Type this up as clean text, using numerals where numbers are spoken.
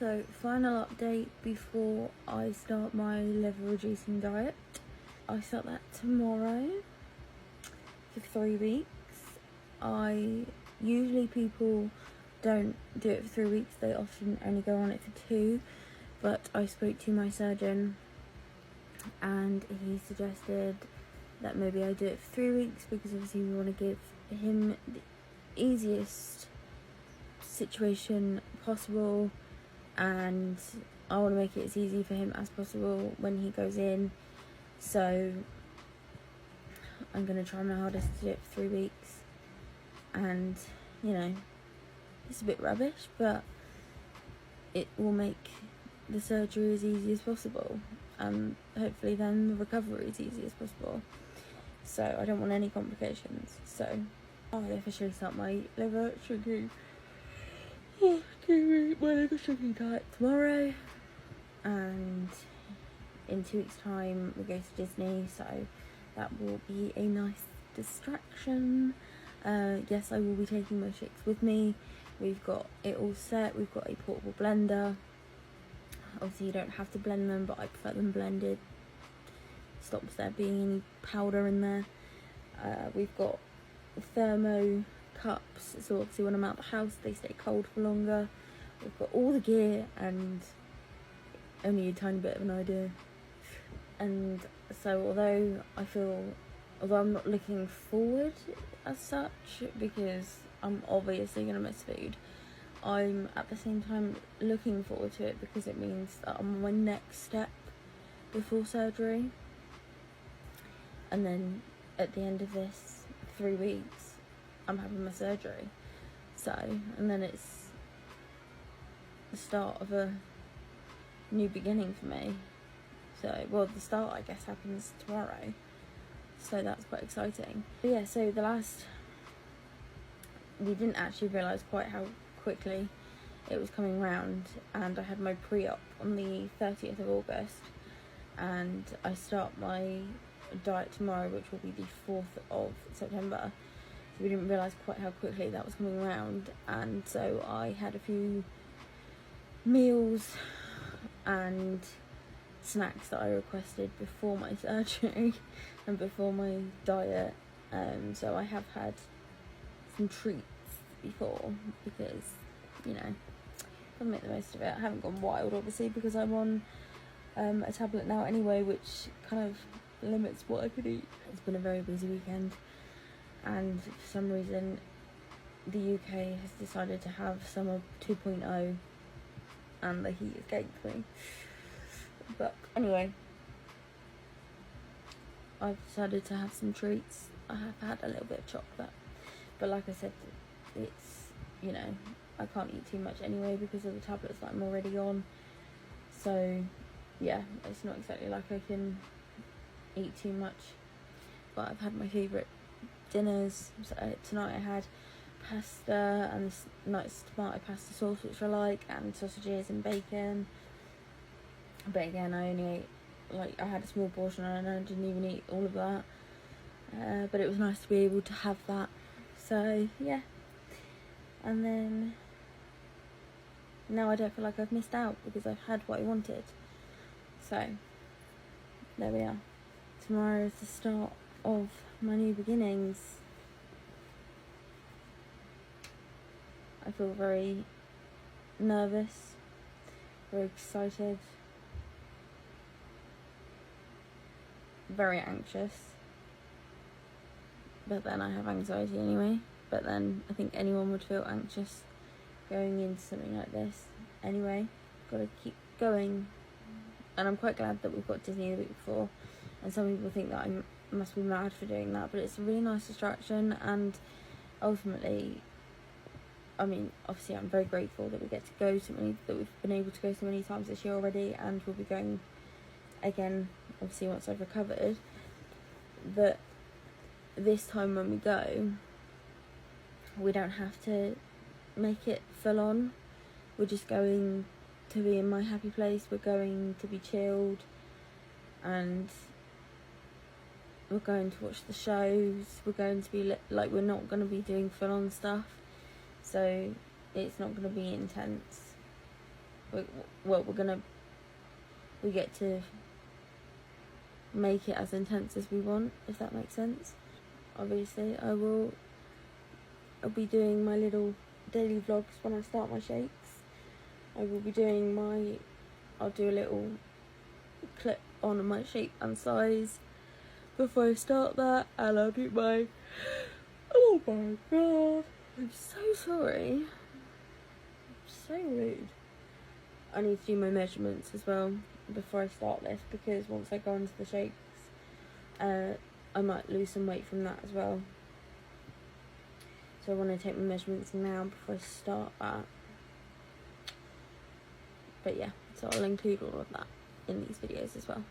So, final update before I start my liver reducing diet. I start that tomorrow for 3 weeks. Usually people don't do it for 3 weeks, they often only go on it for 2, but I spoke to my surgeon and he suggested that maybe I do it for 3 weeks, because obviously we want to give him the easiest situation possible, and I want to make it as easy for him as possible when he goes in. So I'm going to try my hardest to do it for 3 weeks, and you know, it's a bit rubbish, but it will make the surgery as easy as possible, and hopefully then the recovery as easy as possible. So I don't want any complications. So I officially start my liver shrinking diet tomorrow, and in 2 weeks' time we go to Disney, so that will be a nice distraction. Yes, I will be taking my shakes with me. We've got it all set. We've got a portable blender. Obviously you don't have to blend them, but I prefer them blended. Stops there being any powder in there. We've got thermo cups, so obviously when I'm out the house they stay cold for longer. We've got all the gear and only a tiny bit of an idea. And so although I'm not looking forward as such, because I'm obviously going to miss food, I'm at the same time looking forward to it, because it means that I'm on my next step before surgery. And then at the end of this 3 weeks, I'm having my surgery. So, and then it's the start of a new beginning for me. So, well, the start, I guess, happens tomorrow. So that's quite exciting. But yeah, so we didn't actually realise quite how quickly it was coming round, and I had my pre-op on the 30th of August, and I start my diet tomorrow, which will be the 4th of September. So we didn't realise quite how quickly that was coming around, and so I had a few meals and snacks that I requested before my surgery and before my diet. So I have had some treats before, because, you know, I'll make the most of it. I haven't gone wild, obviously, because I'm on a tablet now anyway, which kind of limits what I could eat. It's been a very busy weekend, and for some reason the UK has decided to have summer 2.0 and the heat is getting to me. But anyway, I've decided to have some treats. I have had a little bit of chocolate, but like I said, it's, you know, I can't eat too much anyway because of the tablets that I'm already on. So yeah, it's not exactly like I can eat too much, but I've had my favourite dinners. So tonight I had pasta and this nice tomato pasta sauce, which I like, and sausages and bacon. But again, I only ate, like, I had a small portion and I didn't even eat all of that. But it was nice to be able to have that. So yeah, and then now I don't feel like I've missed out because I've had what I wanted. So there we are. Tomorrow is the start of my new beginnings. I feel very nervous, very excited, very anxious, but then I have anxiety anyway. But then I think anyone would feel anxious going into something like this anyway. Gotta keep going, and I'm quite glad that we've got Disney the week before. And some people think that I must be mad for doing that, but it's a really nice distraction, and ultimately, I mean, obviously I'm very grateful that we get to go so many, that we've been able to go so many times this year already, and we'll be going again, obviously, once I've recovered. But this time when we go, we don't have to make it full on. We're just going to be in my happy place. We're going to be chilled, and we're going to watch the shows. We're going to be like, we're not going to be doing full on stuff, so it's not going to be intense. we get to make it as intense as we want, if that makes sense. Obviously I'll be doing my little daily vlogs when I start my shakes. I'll do a little clip on my shape and size before I start that, and I'll do my, oh my god, I'm so sorry, I'm so rude. I need to do my measurements as well before I start this, because once I go into the shakes, I might lose some weight from that as well. So I want to take my measurements now before I start that. But yeah, so I'll include all of that in these videos as well.